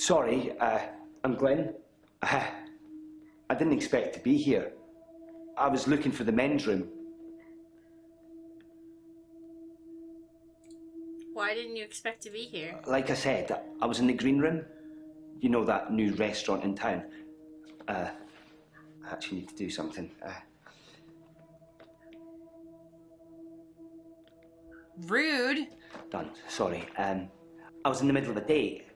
Sorry, I'm Glenn. I didn't expect to be here. I was looking for the men's room. Why didn't you expect to be here? Like I said, I was in the green room. You know, that new restaurant in town. I actually need to do something. Rude. Done. Sorry. I was in the middle of a date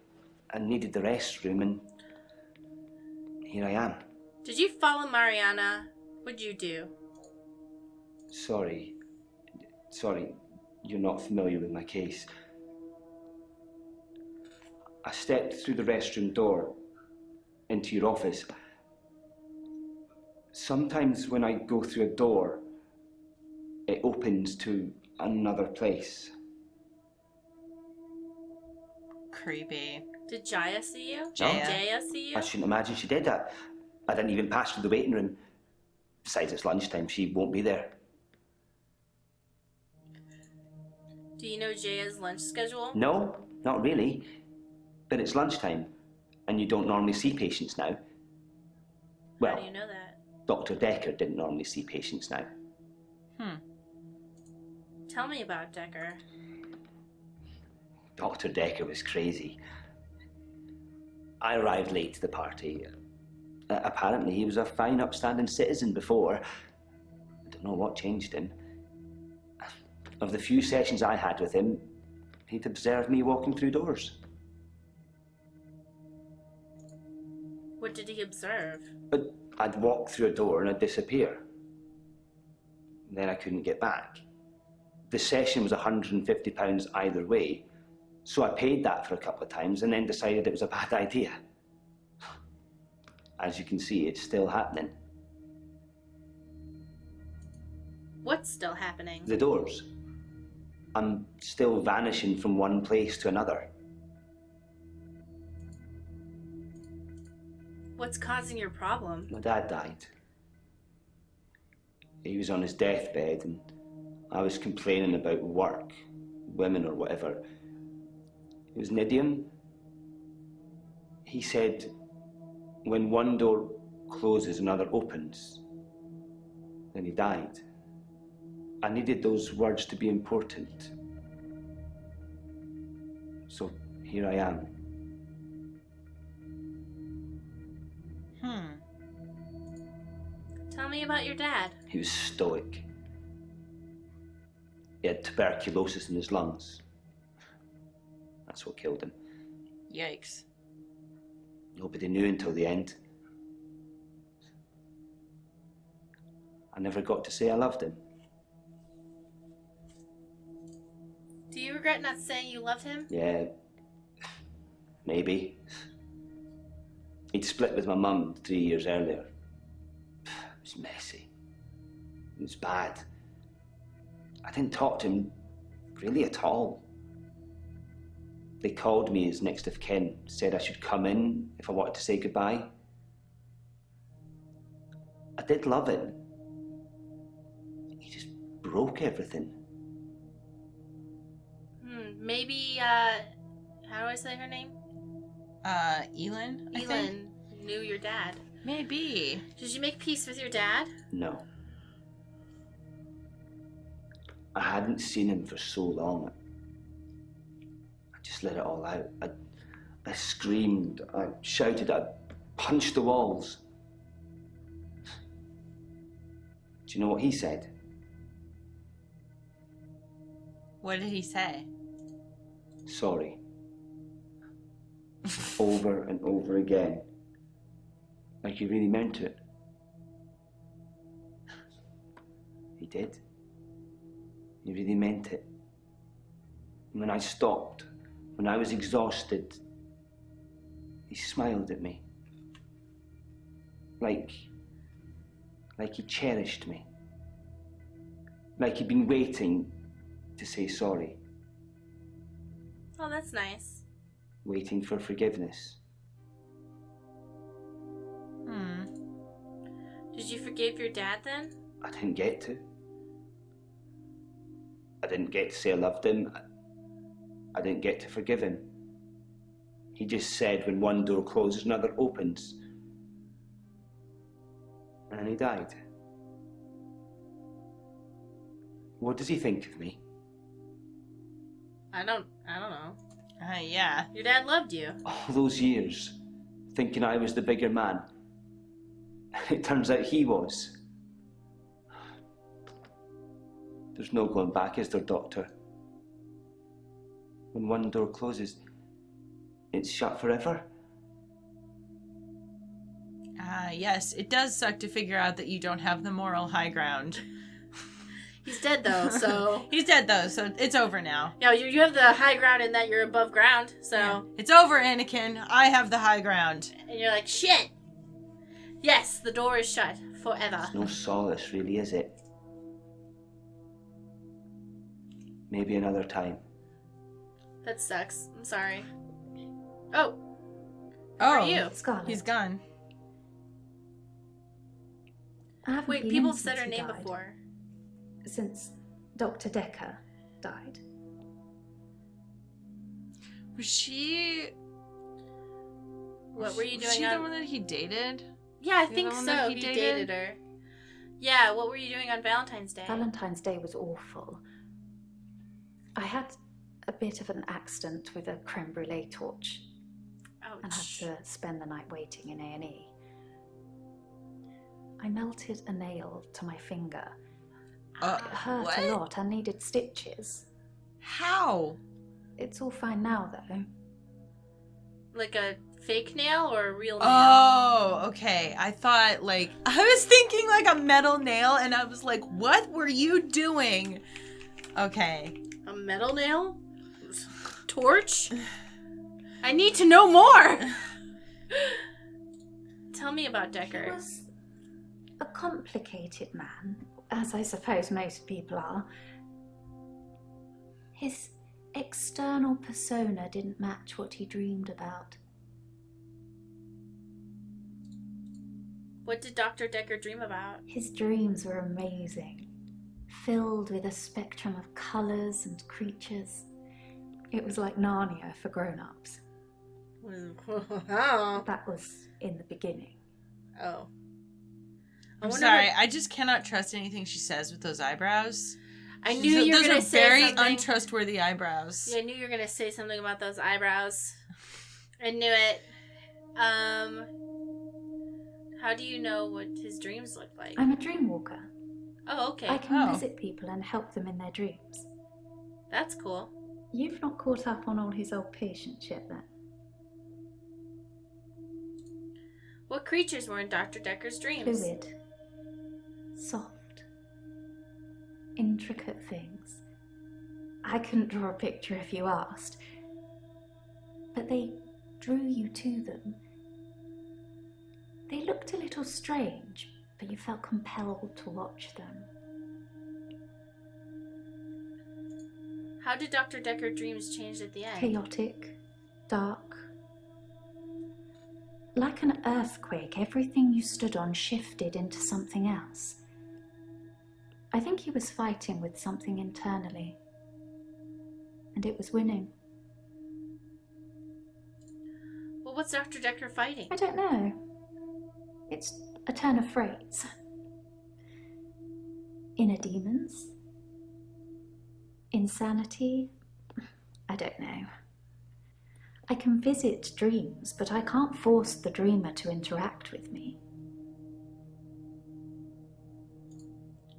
and needed the restroom, and here I am. Did you follow Mariana? What'd you do? Sorry, you're not familiar with my case. I stepped through the restroom door into your office. Sometimes when I go through a door, it opens to another place. Creepy. Did Jaya see you? Jaya? Did Jaya see you? I shouldn't imagine she did that. I didn't even pass through the waiting room. Besides, it's lunchtime. She won't be there. Do you know Jaya's lunch schedule? No, not really. But it's lunchtime, and you don't normally see patients now. Well, How do you know that? Dr. Dekker didn't normally see patients now. Tell me about Dekker. Dr. Dekker was crazy. I arrived late to the party. Apparently, he was a fine, upstanding citizen before. I don't know what changed him. Of the few sessions I had with him, he'd observed me walking through doors. What did he observe? But I'd walk through a door and I'd disappear. Then I couldn't get back. The session was £150 either way, so I paid that for a couple of times and then decided it was a bad idea. As you can see, it's still happening. What's still happening? The doors. I'm still vanishing from one place to another. What's causing your problem? My dad died. He was on his deathbed and I was complaining about work, women or whatever. It was an idiom. He said, when one door closes, another opens. Then he died. I needed those words to be important. So here I am. Tell me about your dad. He was stoic. He had tuberculosis in his lungs. That's what killed him. Yikes. Nobody knew until the end. I never got to say I loved him. Do you regret not saying you loved him? Yeah, maybe. He'd split with my mum 3 years earlier. It was messy. It was bad. I didn't talk to him really at all. They called me as next of kin, said I should come in if I wanted to say goodbye. I did love him. He just broke everything. Maybe, how do I say her name? Elin? I think? Elin knew your dad. Maybe. Did you make peace with your dad? No. I hadn't seen him for so long. I just let it all out. I screamed, I shouted, I punched the walls. Do you know what he said? What did he say? Sorry. Over and over again. Like he really meant it. He did. He really meant it. And when I stopped, when I was exhausted, he smiled at me. Like he cherished me. Like he'd been waiting to say sorry. Oh, that's nice. Waiting for forgiveness. Did you forgive your dad then? I didn't get to. I didn't get to say I loved him. I didn't get to forgive him. He just said when one door closes, another opens. And he died. What does he think of me? I don't know. Yeah. Your dad loved you. All those years, thinking I was the bigger man. It turns out he was. There's no going back, is there, Doctor? When one door closes, it's shut forever. Yes, it does suck to figure out that you don't have the moral high ground. He's dead though, so He's dead though, so it's over now. yeah, you have the high ground in that you're above ground. So Yeah. It's over, Anakin. I have the high ground. and you're like, shit. Yes, the door is shut forever. It's no solace, really, is it? Maybe another time. That sucks. I'm sorry. Oh, Oh, are you? Scarlet. he's gone. I haven't Wait, been people in have said since her he name died. before. Since Dr. Dekker died. Was she... What were you Was doing she the on? one that he dated? Yeah, I the think one so. that He he dated dated? her. Yeah, what were you doing on Valentine's Day? Valentine's Day was awful. I had a bit of an accident with a creme brulee torch and had Ouch. to spend the night waiting in A&E. I melted a nail to my finger. It hurt What? a lot. I needed stitches. How? It's all fine now, though. Like a fake nail or a real nail? Oh, okay. I thought, like, I was thinking like a metal nail, and I was like, what were you doing? Okay. A metal nail? Torch? I need to know more! Tell me about He Dekker. was a complicated man, as I suppose most people are. His external persona didn't match what he dreamed about. What did Dr. Dekker dream about? His dreams were amazing, filled with a spectrum of colours and creatures. It was like Narnia for grown-ups. Oh. That was in the beginning. Oh. I'm sorry. I just cannot trust anything she says with those eyebrows. I knew you were Those going are to say very something. untrustworthy eyebrows. Yeah, I knew you were going to say something about those eyebrows. I knew it. How do you know what his dreams look like? I'm a dream walker. Oh, okay. I can Oh. visit people and help them in their dreams. That's cool. You've not caught up on all his old patients yet, then? What creatures were in Dr. Dekker's dreams? Fluid. Soft. Intricate things. I couldn't draw a picture if you asked. But they drew you to them. They looked a little strange, but you felt compelled to watch them. How did Dr. Dekker dreams change at the end? Chaotic, dark. Like an earthquake, everything you stood on shifted into something else. I think he was fighting with something internally. And it was winning. Well, what's Dr. Dekker fighting? I don't know. It's a turn of phrase. Inner demons? Insanity? I don't know. I can visit dreams, but I can't force the dreamer to interact with me.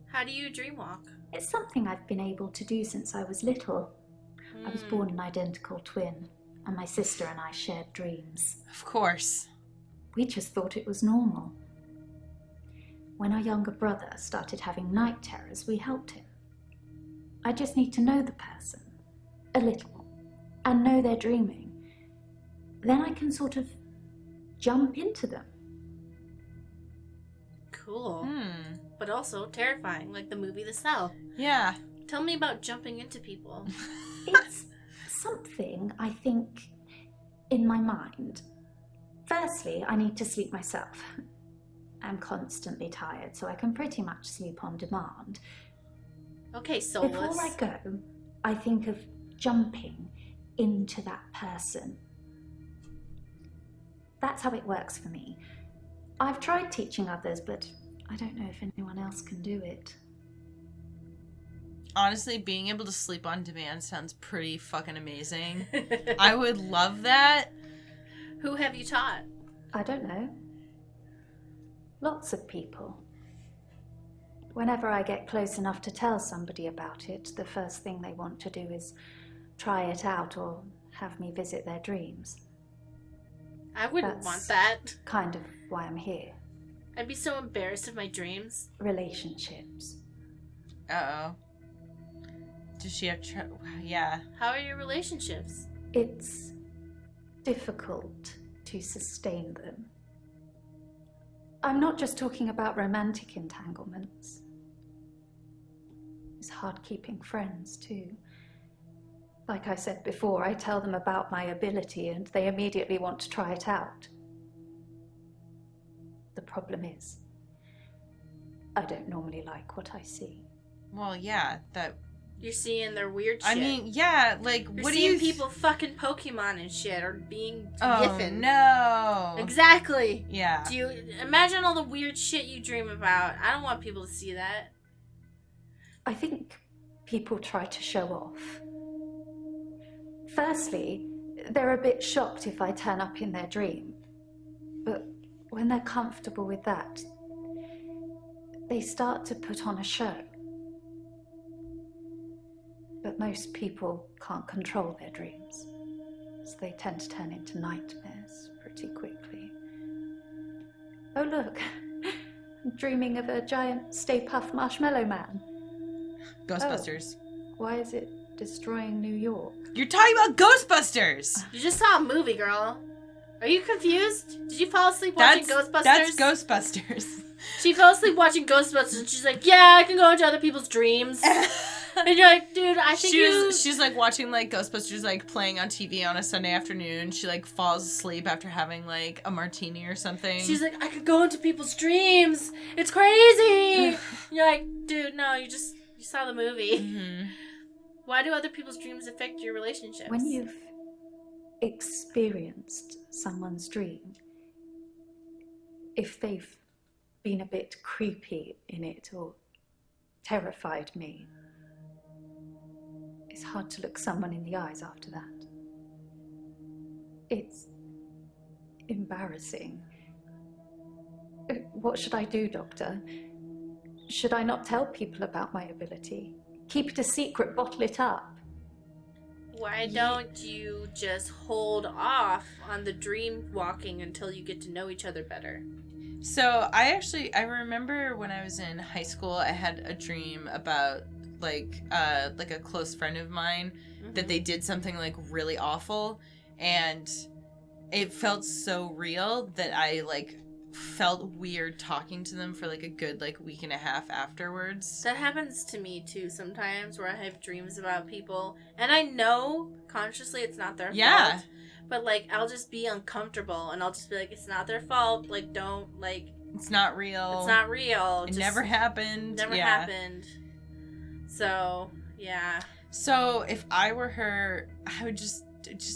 How do you dreamwalk? It's something I've been able to do since I was little. I was born an identical twin, and my sister and I shared dreams. Of course. We just thought it was normal. When our younger brother started having night terrors, we helped him. I just need to know the person, a little, and know they're dreaming. Then I can sort of jump into them. Cool. But also terrifying, like the movie The Cell. Yeah. Tell me about jumping into people. It's something, I think, in my mind. Firstly, I need to sleep myself. I'm constantly tired, so I can pretty much sleep on demand. Okay, soulless. Before I go, I think of jumping into that person. That's how it works for me. I've tried teaching others, but I don't know if anyone else can do it. Honestly, being able to sleep on demand sounds pretty fucking amazing. I would love that. Who have you taught? I don't know. Lots of people. Whenever I get close enough to tell somebody about it, the first thing they want to do is try it out or have me visit their dreams. I wouldn't That's want that. kind of why I'm here. I'd be so embarrassed of my dreams. Relationships. Uh-oh. Does she have yeah. How are your relationships? It's difficult to sustain them. I'm not just talking about romantic entanglements. It's hard keeping friends, too. Like I said before, I tell them about my ability and they immediately want to try it out. The problem is, I don't normally like what I see. Well, yeah, that... You're seeing their weird shit. I mean, yeah, like, You're what do seeing you... people fucking Pokemon and shit, or being Oh, yiffin'. no. Exactly. Yeah. Do you imagine all the weird shit you dream about? I don't want people to see that. I think people try to show off. Firstly, they're a bit shocked if I turn up in their dream. But when they're comfortable with that, they start to put on a show. But most people can't control their dreams, so they tend to turn into nightmares pretty quickly. Oh look, I'm dreaming of a giant Stay Puft Marshmallow Man. Ghostbusters. Oh, why is it destroying New York? You're talking about Ghostbusters! You just saw a movie, girl. Are you confused? Did you fall asleep watching Ghostbusters? That's Ghostbusters. She fell asleep watching Ghostbusters and she's like, yeah, I can go into other people's dreams. And you're like, dude, I think She's like watching like Ghostbusters like playing on TV on a Sunday afternoon. She like falls asleep after having like a martini or something. She's like, I could go into people's dreams. It's crazy. You're like, dude, no, you saw the movie. Mm-hmm. Why do other people's dreams affect your relationships? When you've experienced someone's dream, if they've been a bit creepy in it or terrified me, it's hard to look someone in the eyes after that. It's embarrassing. What should I do, Doctor? Should I not tell people about my ability? Keep it a secret, bottle it up? Why don't you just hold off on the dream walking until you get to know each other better? So I remember when I was in high school, I had a dream about like a close friend of mine that they did something like really awful, and it felt so real that I like felt weird talking to them for like a good like week and a half afterwards. That happens to me too sometimes, where I have dreams about people and I know consciously it's not their fault, but like I'll just be uncomfortable and I'll just be like, it's not their fault, like don't, like, it's not real, it just never happened. So yeah, so if I were her, I would just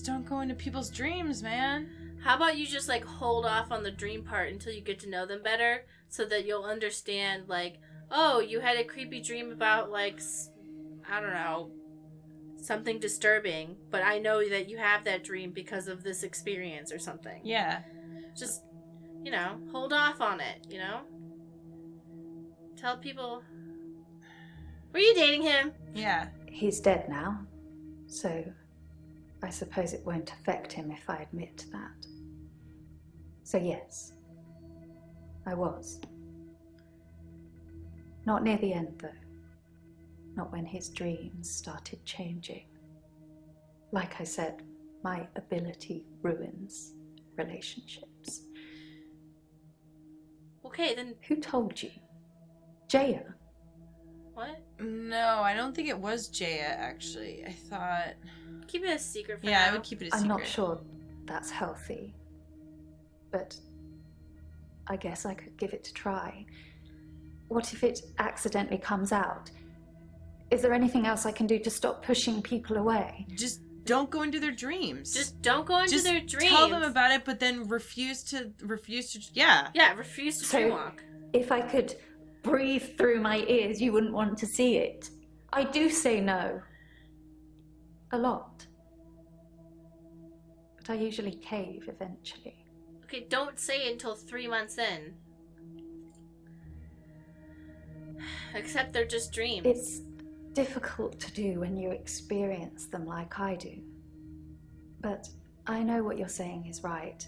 don't go into people's dreams, man. How about you just like hold off on the dream part until you get to know them better, so that you'll understand, like, oh, you had a creepy dream about like, I don't know, something disturbing, but I know that you have that dream because of this experience or something. Yeah. Just, hold off on it, Tell people. Were you dating him? Yeah. He's dead now, so I suppose it won't affect him if I admit that. So yes, I was. Not near the end, though. Not when his dreams started changing. Like I said, my ability ruins relationships. Okay, then. Who told you? Jaya? What? No, I don't think it was Jaya, actually. I thought... Keep it a secret for now. Yeah, I would keep it a secret. I'm not sure that's healthy, but I guess I could give it a try. What if it accidentally comes out? Is there anything else I can do to stop pushing people away? Just don't go into their dreams. Just don't go into their dreams. Tell them about it, but then refuse to. Yeah. Yeah, refuse to dreamwalk. If I could breathe through my ears, you wouldn't want to see it. I do say no. A lot. But I usually cave eventually. Okay, don't say it until 3 months in. Except they're just dreams. It's difficult to do when you experience them like I do. But I know what you're saying is right.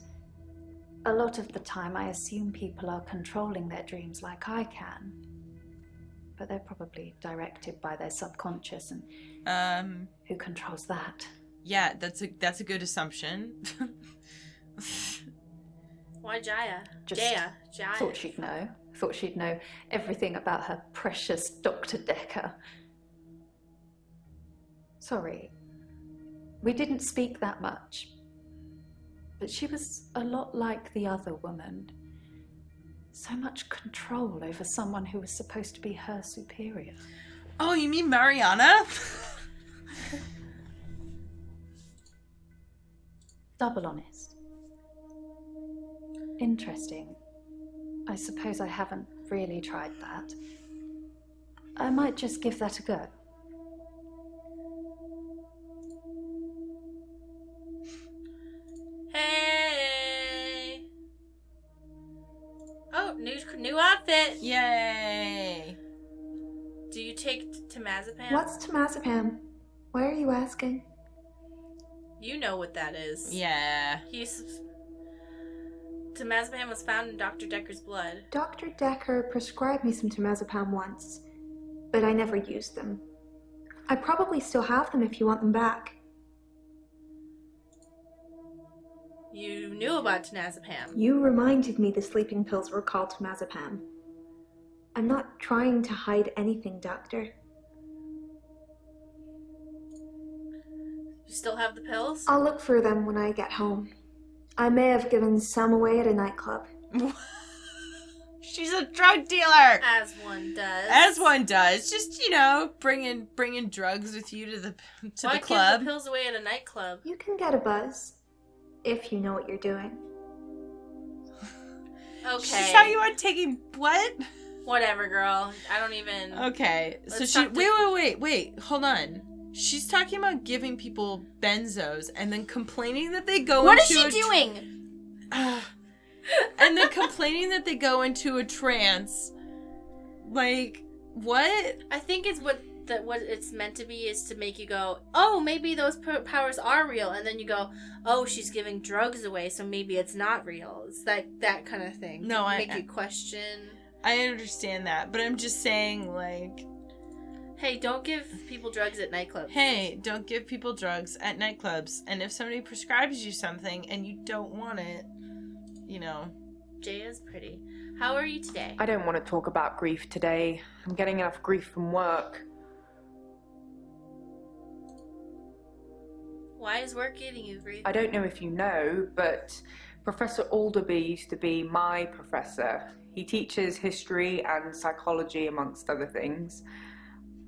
A lot of the time I assume people are controlling their dreams like I can. But they're probably directed by their subconscious, and who controls that? Yeah, that's a good assumption. Why Jaya? Just Jaya. Thought she'd know. Thought she'd know everything about her precious Dr. Dekker. Sorry. We didn't speak that much. But she was a lot like the other woman. So much control over someone who was supposed to be her superior. Oh, you mean Mariana? Double honest. Interesting. I suppose I haven't really tried that. I might just give that a go. Hey! Oh, new outfit! Yay! Do you take temazepam? What's temazepam? Why are you asking? You know what that is. Yeah. Temazepam was found in Dr. Dekker's blood. Dr. Dekker prescribed me some temazepam once, but I never used them. I probably still have them if you want them back. You knew about temazepam. You reminded me the sleeping pills were called temazepam. I'm not trying to hide anything, Doctor. You still have the pills? I'll look for them when I get home. I may have given some away at a nightclub. She's a drug dealer! As one does. As one does. Just, bringing drugs with you to the club. Why give the pills away at a nightclub? You can get a buzz, if you know what you're doing. Okay. She's talking about taking what? Whatever, girl. I don't even... Okay. Let's So talk wait. Hold on. She's talking about giving people benzos and then complaining that they go What into is she doing? And then complaining that they go into a trance. Like, what? I think it's what it's meant to be is to make you go, oh, maybe those powers are real. And then you go, oh, she's giving drugs away, so maybe it's not real. It's that kind of thing. No, Make you question. I understand that, but I'm just saying, like... Hey, don't give people drugs at nightclubs. Hey, don't give people drugs at nightclubs. And if somebody prescribes you something and you don't want it, Jaya's pretty. How are you today? I don't want to talk about grief today. I'm getting enough grief from work. Why is work getting you grief? I don't know if you know, but Professor Alderby used to be my professor. He teaches history and psychology, amongst other things.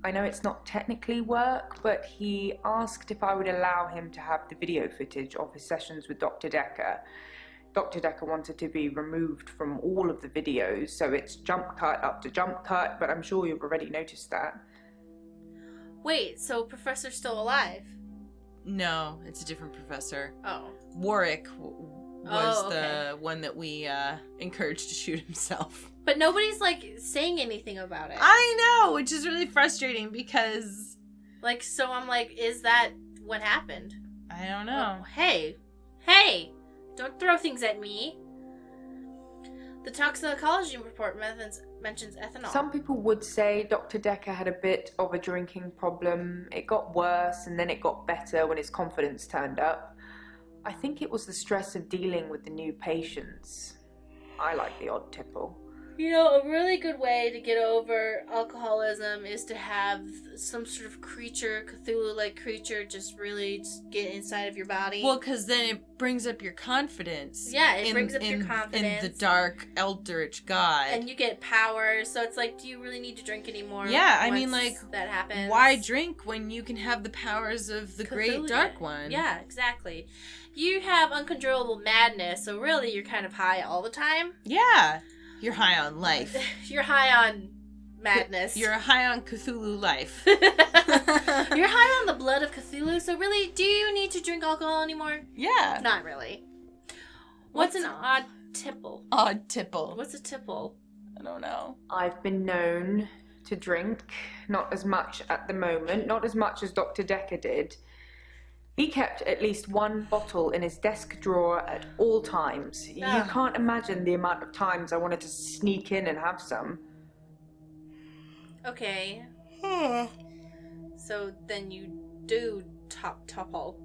I know it's not technically work, but he asked if I would allow him to have the video footage of his sessions with Dr. Dekker. Dr. Dekker wanted to be removed from all of the videos, so it's jump cut up to jump cut, but I'm sure you've already noticed that. Wait, so Professor's still alive? No, it's a different professor. Oh. Warwick was okay. the one that we encouraged to shoot himself. But nobody's, saying anything about it. I know, which is really frustrating because... So I'm is that what happened? I don't know. Hey! Don't throw things at me. The toxicology report mentions ethanol. Some people would say Dr. Dekker had a bit of a drinking problem. It got worse and then it got better when his confidence turned up. I think it was the stress of dealing with the new patients. I like the odd tipple. You know, a really good way to get over alcoholism is to have some sort of creature, Cthulhu-like creature, just really just get inside of your body. Well, because then it brings up your confidence. Yeah, it brings up your confidence. In the dark, eldritch god. And you get powers, so it's like, do you really need to drink anymore? Yeah, I mean, like, that happens? Why drink when you can have the powers of the Cthulhu. Great Dark One? Yeah, exactly. You have uncontrollable madness, so really you're kind of high all the time. Yeah. You're high on life. You're high on madness. You're high on Cthulhu life. You're high on the blood of Cthulhu, so really, do you need to drink alcohol anymore? Yeah. Not really. What's an odd tipple? Odd tipple. What's a tipple? I don't know. I've been known to drink, not as much at the moment, not as much as Dr. Dekker did. He kept at least one bottle in his desk drawer at all times. You can't imagine the amount of times I wanted to sneak in and have some. Okay. So then you do topple.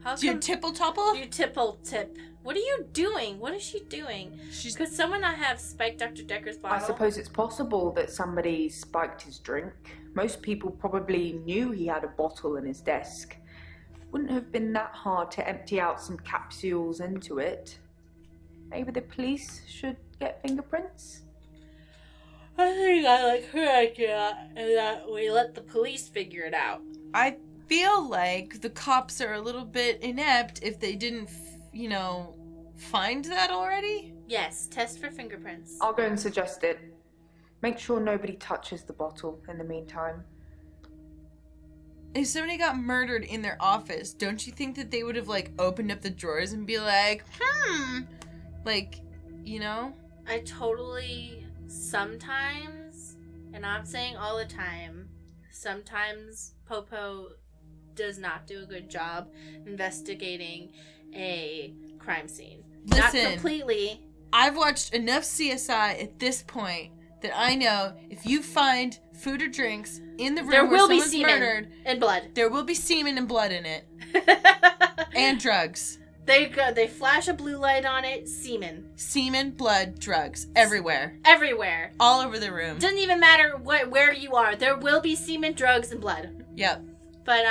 How Do you tipple topple? You tipple tip. What are you doing? What is she doing? Could someone not have spiked Dr. Dekker's bottle? I suppose it's possible that somebody spiked his drink. Most people probably knew he had a bottle in his desk. Wouldn't have been that hard to empty out some capsules into it. Maybe the police should get fingerprints? I think I like her idea, and that we let the police figure it out. I feel like the cops are a little bit inept if they didn't, find that already. Yes, test for fingerprints. I'll go and suggest it. Make sure nobody touches the bottle in the meantime. If somebody got murdered in their office, don't you think that they would have, opened up the drawers and be like, I totally, sometimes, and I'm saying all the time, sometimes Popo does not do a good job investigating a crime scene. Listen, not completely. I've watched enough CSI at this point that I know if you find food or drinks in the room there where will be someone's semen murdered, and blood. there will be semen and blood in it. And drugs. They flash a blue light on it, Semen, blood, drugs. Everywhere. Everywhere. All over the room. Doesn't even matter where you are. There will be semen, drugs, and blood. Yep. But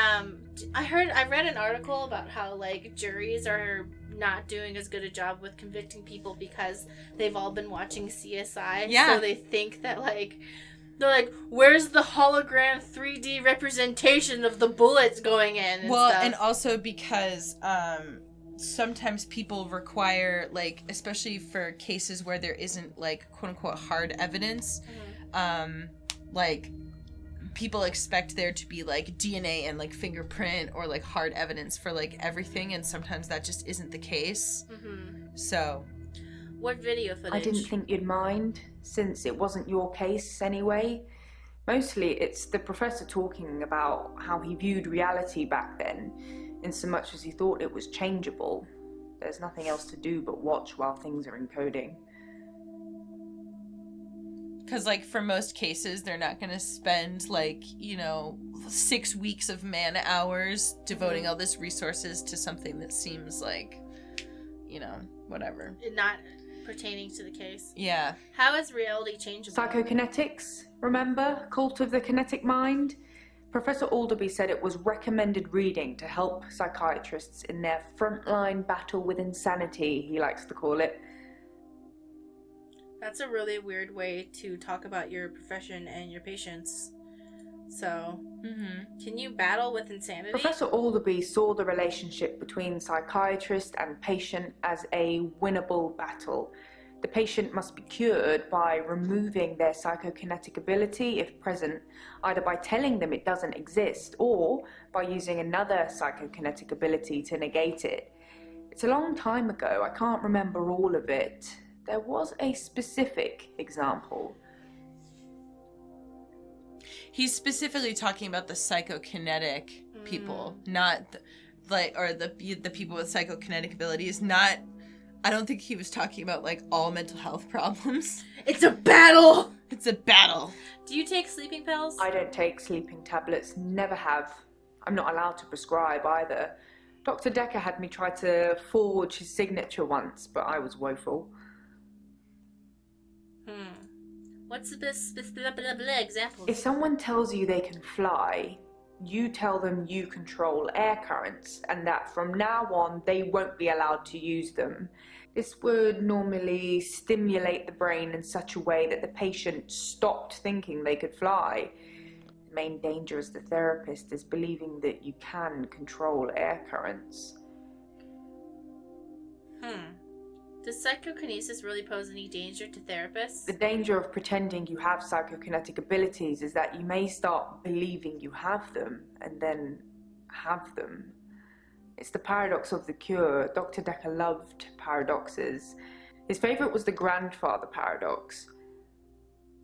I read an article about how juries are not doing as good a job with convicting people because they've all been watching CSI. Yeah. So they think that they're like, where's the hologram 3D representation of the bullets going in? And stuff. And also because sometimes people require, especially for cases where there isn't, quote unquote hard evidence, people expect there to be DNA and fingerprint or hard evidence for everything, and sometimes that just isn't the case. So what video footage? I didn't think you'd mind, since it wasn't your case anyway. Mostly it's the professor talking about how he viewed reality back then, in so much as he thought it was changeable. There's nothing else to do but watch while things are encoding. Because, for most cases, they're not going to spend, 6 weeks of man hours devoting all this resources to something that seems whatever. Not pertaining to the case. Yeah. How is reality changeable? Psychokinetics, remember? Cult of the Kinetic Mind? Professor Alderby said it was recommended reading to help psychiatrists in their frontline battle with insanity, he likes to call it. That's a really weird way to talk about your profession and your patients. So, Can you battle with insanity? Professor Alderby saw the relationship between psychiatrist and patient as a winnable battle. The patient must be cured by removing their psychokinetic ability, if present, either by telling them it doesn't exist or by using another psychokinetic ability to negate it. It's a long time ago, I can't remember all of it. There was a specific example. He's specifically talking about the psychokinetic people, not the people with psychokinetic abilities. Not, I don't think he was talking about all mental health problems. It's a battle. It's a battle. Do you take sleeping pills? I don't take sleeping tablets. Never have. I'm not allowed to prescribe either. Dr. Dekker had me try to forge his signature once, but I was woeful. What's the blah, blah, blah examples? If someone tells you they can fly, you tell them you control air currents and that from now on they won't be allowed to use them. This would normally stimulate the brain in such a way that the patient stopped thinking they could fly. The main danger as the therapist is believing that you can control air currents. Does psychokinesis really pose any danger to therapists? The danger of pretending you have psychokinetic abilities is that you may start believing you have them and then have them. It's the paradox of the cure. Dr. Dekker loved paradoxes. His favourite was the grandfather paradox.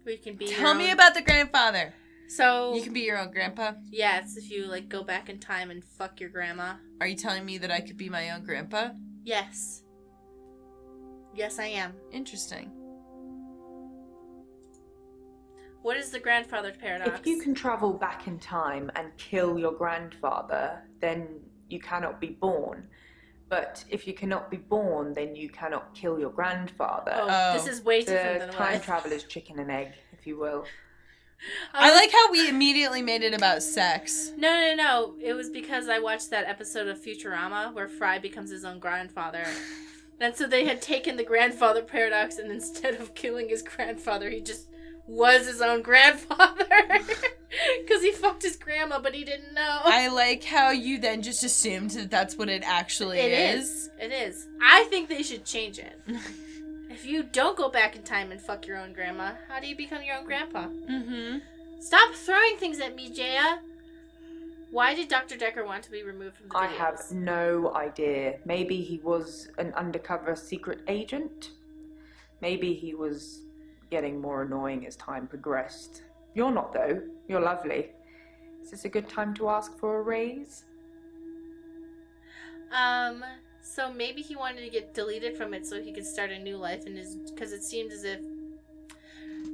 We can be Tell me about the grandfather. So You can be your own grandpa. yeah, it's if you like go back in time and fuck your grandma. Are you telling me that I could be my own grandpa? Yes. Yes, I am. Interesting. What is the grandfather paradox? If you can travel back in time and kill your grandfather, then you cannot be born. But if you cannot be born, then you cannot kill your grandfather. Oh, this is way different The than time what traveler's chicken and egg, if you will. I like how we immediately made it about sex. No. It was because I watched that episode of Futurama where Fry becomes his own grandfather. And so they had taken the grandfather paradox, and instead of killing his grandfather, he just was his own grandfather. Because he fucked his grandma, but he didn't know. I like how you then just assumed that that's what it actually is. It is. I think they should change it. If you don't go back in time and fuck your own grandma, how do you become your own grandpa? Mm-hmm. Stop throwing things at me, Jaya. Why did Dr. Dekker want to be removed from the videos? I have no idea. Maybe he was an undercover secret agent. Maybe he was getting more annoying as time progressed. You're not, though. You're lovely. Is this a good time to ask for a raise? So maybe he wanted to get deleted from it so he could start a new life in his... Because it seemed as if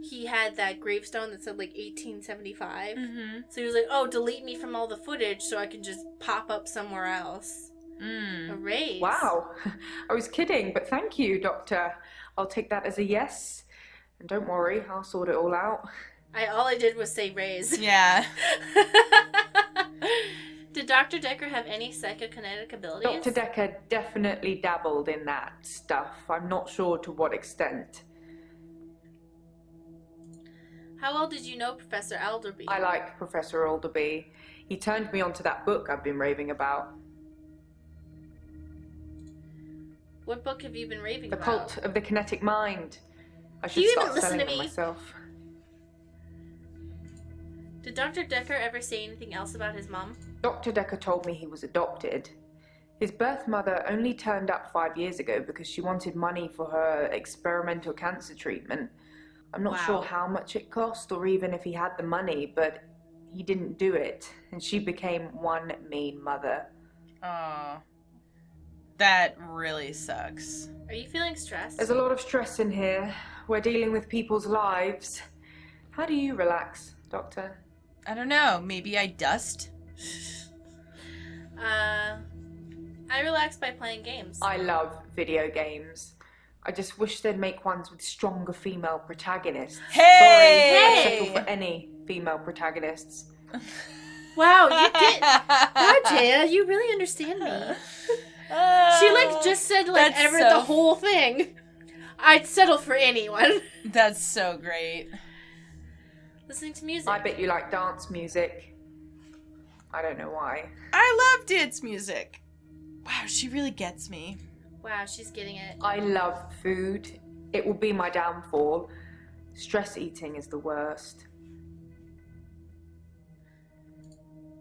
he had that gravestone that said, like, 1875. Mm-hmm. So he was like, oh, delete me from all the footage so I can just pop up somewhere else. A raise. Wow. I was kidding, but thank you, Doctor. I'll take that as a yes. And don't worry, I'll sort it all out. All I did was say raise. Yeah. Did Dr. Dekker have any psychokinetic abilities? Dr. Dekker definitely dabbled in that stuff. I'm not sure to what extent. How well did you know Professor Alderby? I like Professor Alderby. He turned me onto that book I've been raving about. What book have you been raving The about? Cult of the Kinetic Mind. I should you start even listen selling to it me? myself. Did Dr. Dekker ever say anything else about his mom? Dr. Dekker told me he was adopted. His birth mother only turned up 5 years ago because she wanted money for her experimental cancer treatment. I'm not sure how much it cost or even if he had the money, but he didn't do it, and she became one mean mother. Oh. That really sucks. Are you feeling stressed? There's a lot of stress in here. We're dealing with people's lives. How do you relax, Doctor? I don't know. Maybe I dust? I relax by playing games. I love video games. I just wish they'd make ones with stronger female protagonists. Hey! Sorry, I'd settle for any female protagonists. Wow, you did. Wow, Jaya, you really understand me. She just said the whole thing. I'd settle for anyone. That's so great. Listening to music. I bet you like dance music. I don't know why. I love dance music. Wow, she really gets me. Wow, she's getting it. I love food. It will be my downfall. Stress eating is the worst.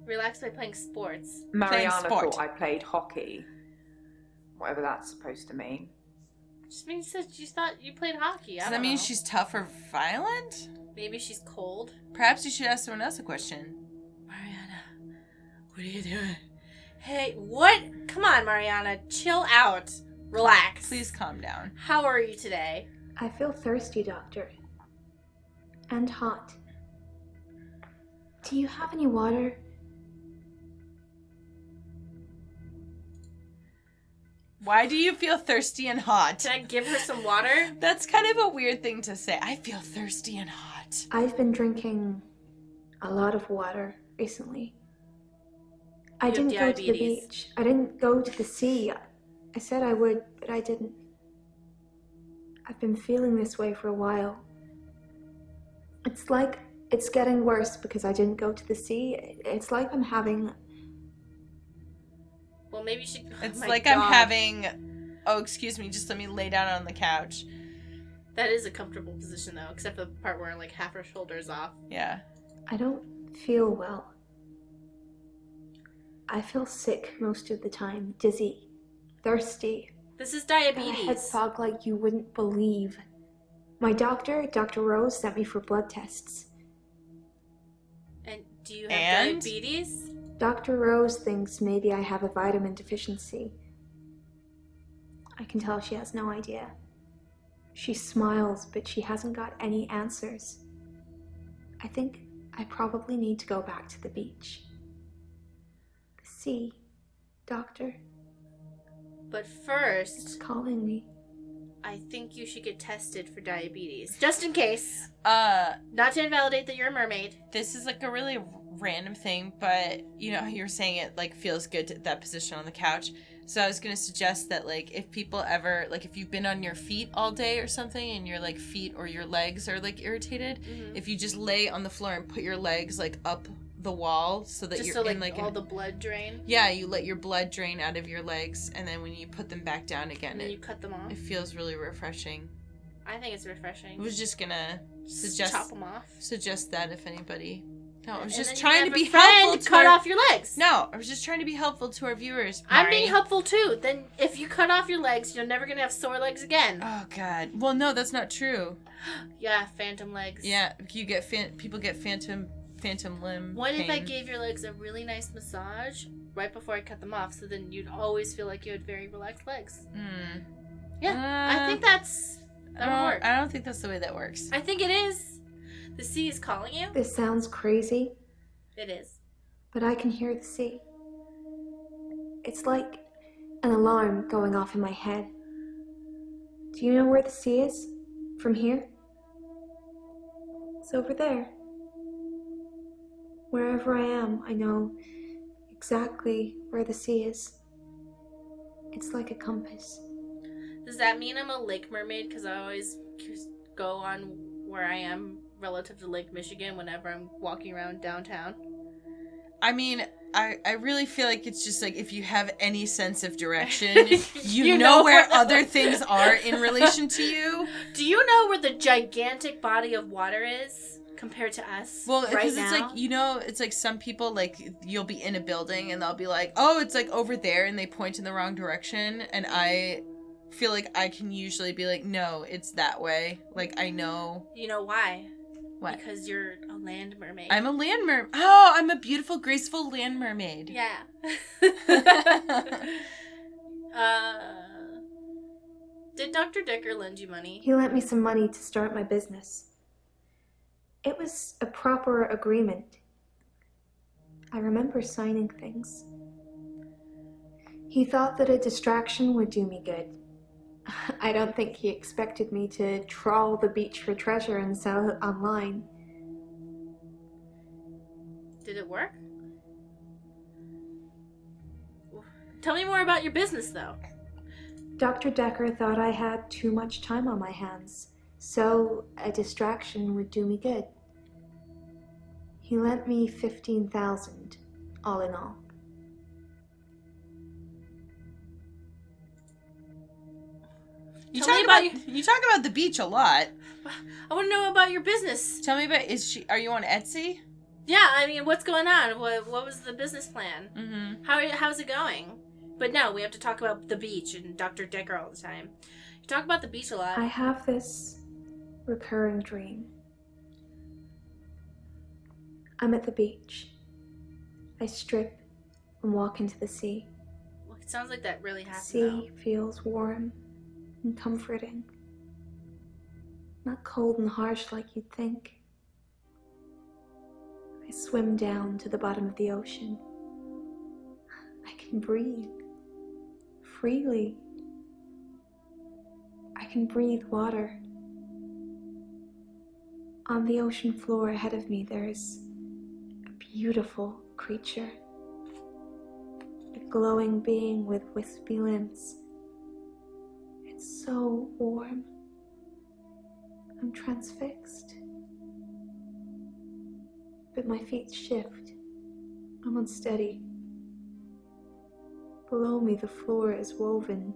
Relax by playing sports. Mariana sport. thought I played hockey. Whatever that's supposed to mean. Just means that you thought you played hockey. Does that mean she's tough or violent? Maybe she's cold. Perhaps you should ask someone else a question. Mariana, what are you doing? Hey, what? Come on, Mariana. Chill out. Relax. Please calm down. How are you today? I feel thirsty, Doctor. And hot. Do you have any water? Why do you feel thirsty and hot? Can I give her some water? That's kind of a weird thing to say. I feel thirsty and hot. I've been drinking a lot of water recently. I You have didn't go to the diabetes. beach. I didn't go to the sea. I said I would, but I didn't. I've been feeling this way for a while. It's like it's getting worse because I didn't go to the sea. It's like I'm having... Well, maybe you should... It's my like God. I'm having... Oh, excuse me, just let me lay down on the couch. That is a comfortable position, though, except for the part where, like, half her shoulder's off. Yeah. I don't feel well. I feel sick most of the time, dizzy, thirsty. This is Got a head diabetes. fog like you wouldn't believe. My doctor, Dr. Rose, sent me for blood tests. And do you have And? diabetes? Dr. Rose thinks maybe I have a vitamin deficiency. I can tell she has no idea. She smiles, but she hasn't got any answers. I think I probably need to go back to the beach. The sea, doctor, But it's first, calling me. I think you should get tested for diabetes. Just in case. Uh, Not to invalidate that you're a mermaid. this is like a really random thing, but you know how you were saying it like feels good to that position on the couch. So I was gonna suggest that like if people ever like if you've been on your feet all day or something and your like feet or your legs are like irritated, if you just lay on the floor and put your legs like up the wall so that Just you're so, like, in like all an, the blood drain. yeah, you let your blood drain out of your legs, and then when you put them back down again, And then you it cut them off. feels really refreshing. I think it's refreshing. I was just gonna Just chop suggest them off. that if anybody. No, I was And just then you trying have to a be friend helpful to to cut our... off your legs. No, I was just trying to be helpful to our viewers. I'm Mari. being helpful too. Then if you cut off your legs, you're never gonna have sore legs again. Oh God. Well, no, that's not true. Yeah, phantom legs. Yeah, you get people get phantom limb. What if I pain. gave your legs a really nice massage right before I cut them off, so then you'd always feel like you had very relaxed legs? Hmm. Yeah, I think that would work. I don't think that's the way that works. I think it is. The sea is calling you. This sounds crazy, It is. but I can hear the sea. It's like an alarm going off in my head. Do you know where the sea is? From here? It's over there. Wherever I am, I know exactly where the sea is. It's like a compass. Does that mean I'm a lake mermaid? Because I always go on where I am relative to Lake Michigan whenever I'm walking around downtown. I mean, I really feel like it's just like if you have any sense of direction, you know where other things are in relation to you. Do you know where the gigantic body of water is compared to us? Well, right because now? it's like, you know, it's like some people, like, you'll be in a building and they'll be like, oh, it's like over there, and they point in the wrong direction, and I feel like I can usually be like, no, it's that way. Like, I know. You know why? What? Because you're a land mermaid. I'm a land mermaid. Oh, I'm a beautiful, graceful land mermaid. Yeah. Did Dr. Dekker lend you money? He lent me some money to start my business. It was a proper agreement. I remember signing things. He thought that a distraction would do me good. I don't think he expected me to trawl the beach for treasure and sell it online. Did it work? Tell me more about your business, though. Dr. Dekker thought I had too much time on my hands, so a distraction would do me good. He lent me $15,000, all in all. You Tell me talk about you talk about the beach a lot. I want to know about your business. Tell me about, are you on Etsy? Yeah, I mean, what's going on? What was the business plan? Mm-hmm. How's it going? But no, we have to talk about the beach and Dr. Dekker all the time. You talk about the beach a lot. I have this recurring dream. I'm at the beach. I strip and walk into the sea. Well, it sounds like that really The happened, sea feels warm and comforting. Not cold and harsh like you'd think. I swim down to the bottom of the ocean. I can breathe freely can breathe water. On the ocean floor ahead of me, there's a beautiful creature. A glowing being with wispy limbs. It's so warm. I'm transfixed. But my feet shift. I'm unsteady. Below me, the floor is woven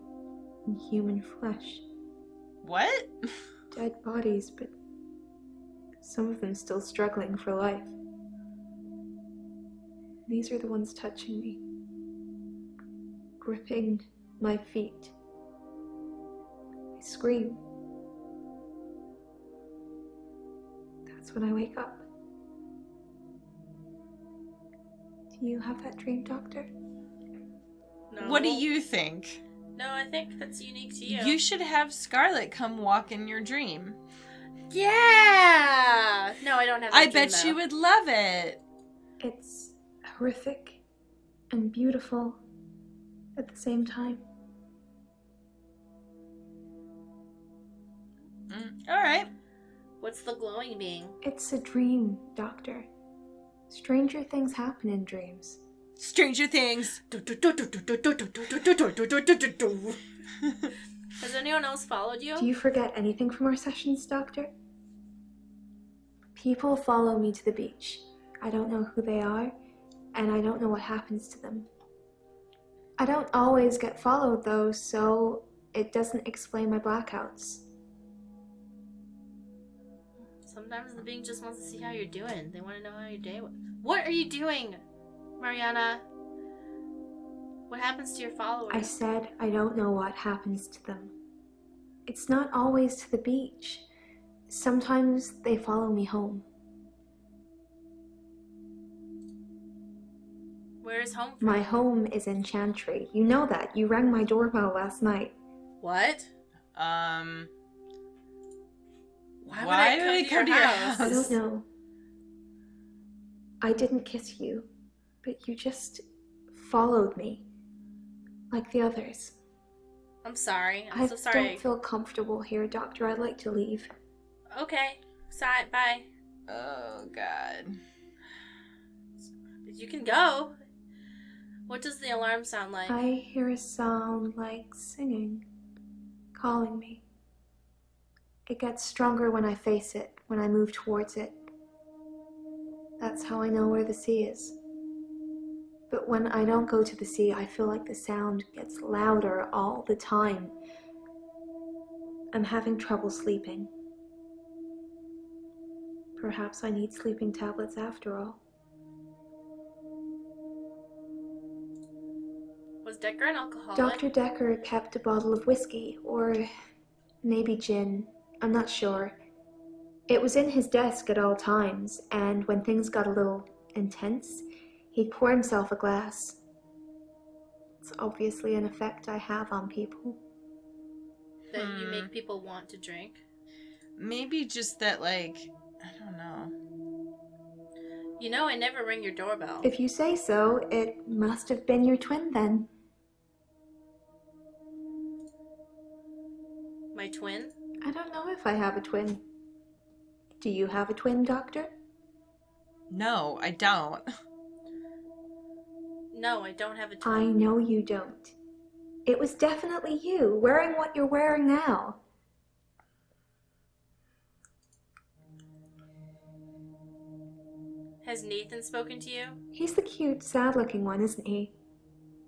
in human flesh. What? Dead bodies, but some of them still struggling for life. These are the ones touching me, gripping my feet. I scream. That's when I wake up. Do you have that dream, Doctor? No. What do you think? No, I think that's unique to you. You should have Scarlett come walk in your dream. Yeah! No, I don't have that I dream, bet though. she would love it. It's horrific and beautiful at the same time. All right. What's the glowing being? It's a dream, Doctor. Stranger things happen in dreams. Stranger Things. Has anyone else followed you? Do you forget anything from our sessions, Doctor? People follow me to the beach. I don't know who they are, and I don't know what happens to them. I don't always get followed, though, so it doesn't explain my blackouts. Sometimes the being just wants to see how you're doing. They want to know how your day was. What are you doing, Mariana? What happens to your followers? I said I don't know what happens to them. It's not always to the beach. Sometimes they follow me home. Where is home from? My home is in Chantry. You know that. You rang my doorbell last night. What? Why Why did it come to your house? I don't know. I didn't kiss you, but you just followed me, like the others. I'm sorry. I'm I so sorry. don't feel comfortable here, Doctor. I'd like to leave. Okay. Bye. Oh, God. You can go. What does the alarm sound like? I hear a sound like singing, calling me. It gets stronger when I face it, when I move towards it. That's how I know where the sea is. But when I don't go to the sea, I feel like the sound gets louder all the time. I'm having trouble sleeping. Perhaps I need sleeping tablets after all. Was Dekker an alcoholic? Dr. Dekker kept a bottle of whiskey, or maybe gin. I'm not sure. It was in his desk at all times, and when things got a little intense, he'd pour himself a glass. It's obviously an effect I have on people. That you make people want to drink? Maybe just that, like, I don't know. You know, I never ring your doorbell. If you say so, it must have been your twin then. My twin? I don't know if I have a twin. Do you have a twin, Doctor? No, I don't. No, I don't have a twin. I know you don't. It was definitely you, wearing what you're wearing now. Has Nathan spoken to you? He's the cute, sad-looking one, isn't he?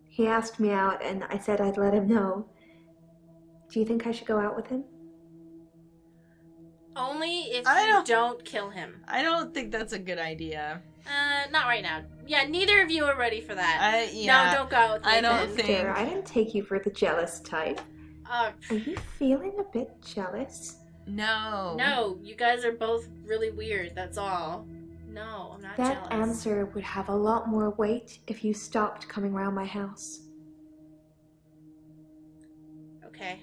He asked me out, and I said I'd let him know. Do you think I should go out with him? Only if I you don't kill him. I don't think that's a good idea. Not right now. Yeah, neither of you are ready for that. Yeah. No, don't go out with I Nathan. don't think- Dear, I didn't take you for the jealous type. Uh, Are you feeling a bit jealous? No. no, you guys are both really weird, that's all. No, I'm not That jealous. answer would have a lot more weight if you stopped coming around my house. Okay.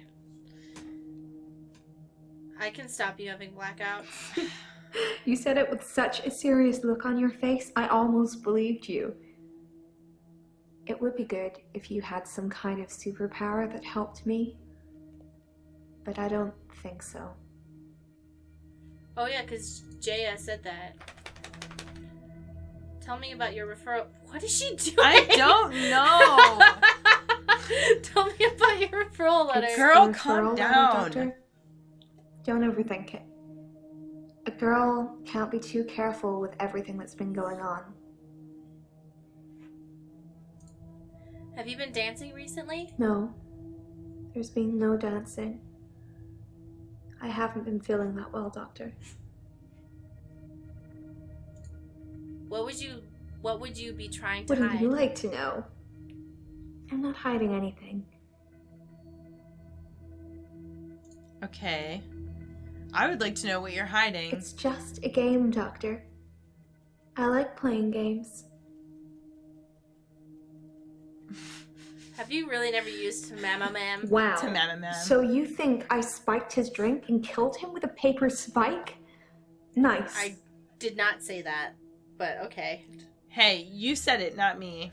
I can stop you having blackouts. You said it with such a serious look on your face, I almost believed you. It would be good if you had some kind of superpower that helped me. but I don't think so. Oh yeah, because Jaya said that. Tell me about your referral. What is she doing? I don't know. Tell me about your referral letter. It's Girl, the calm referral letter, down. Doctor. Don't overthink it. A girl can't be too careful with everything that's been going on. Have you been dancing recently? No, there's been no dancing. I haven't been feeling that well, Doctor. What would you be trying to Wouldn't hide? you like to know? I'm not hiding anything. Okay. I would like to know what you're hiding. It's just a game, Doctor. I like playing games. Have you really never used Mama Ma'am? Wow. To Mama Ma'am. So you think I spiked his drink and killed him with a paper spike? Nice. I did not say that, but okay. Hey, you said it, not me.